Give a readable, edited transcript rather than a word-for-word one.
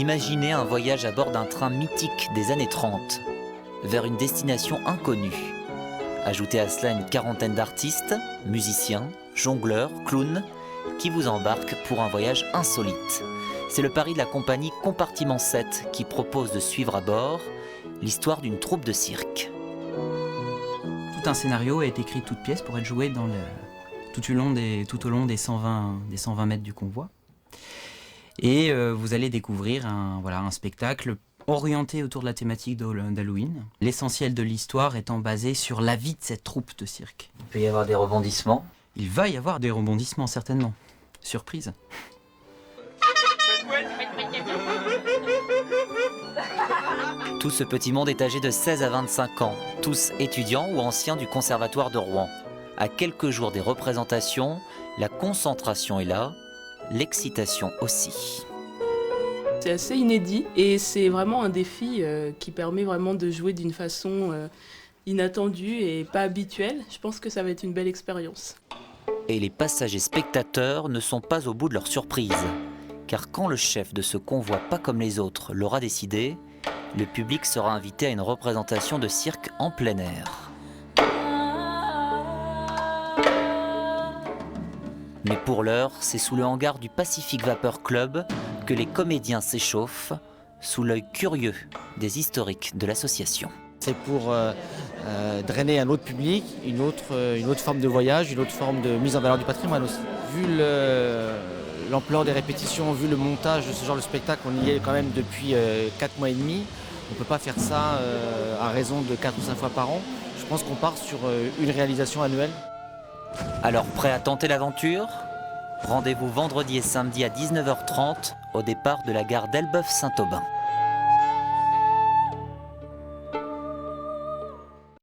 Imaginez un voyage à bord d'un train mythique des années 30, vers une destination inconnue. Ajoutez à cela une quarantaine d'artistes, musiciens, jongleurs, clowns, qui vous embarquent pour un voyage insolite. C'est le pari de la compagnie Compartiment 7 qui propose de suivre à bord l'histoire d'une troupe de cirque. Tout un scénario est écrit toute pièce pour être joué tout au long des 120 mètres du convoi. Et vous allez découvrir un spectacle orienté autour de la thématique d'Halloween. L'essentiel de l'histoire étant basé sur la vie de cette troupe de cirque. Il peut y avoir des rebondissements. Il va y avoir des rebondissements, certainement. Surprise. Tout ce petit monde est âgé de 16 à 25 ans, tous étudiants ou anciens du Conservatoire de Rouen. À quelques jours des représentations, la concentration est là, l'excitation aussi. C'est assez inédit et c'est vraiment un défi qui permet vraiment de jouer d'une façon inattendue et pas habituelle. Je pense que ça va être une belle expérience. Et les passagers spectateurs ne sont pas au bout de leur surprise. Car quand le chef de ce convoi pas comme les autres l'aura décidé, le public sera invité à une représentation de cirque en plein air. Mais pour l'heure, c'est sous le hangar du Pacific Vapor Club que les comédiens s'échauffent, sous l'œil curieux des historiques de l'association. C'est pour drainer un autre public, une autre forme de voyage, une autre forme de mise en valeur du patrimoine aussi. Vu l'ampleur des répétitions, vu le montage de ce genre de spectacle, on y est quand même depuis 4 mois et demi. On ne peut pas faire ça à raison de 4 ou 5 fois par an. Je pense qu'on part sur une réalisation annuelle. Alors prêt à tenter l'aventure ? Rendez-vous vendredi et samedi à 19h30 au départ de la gare d'Elbeuf-Saint-Aubin.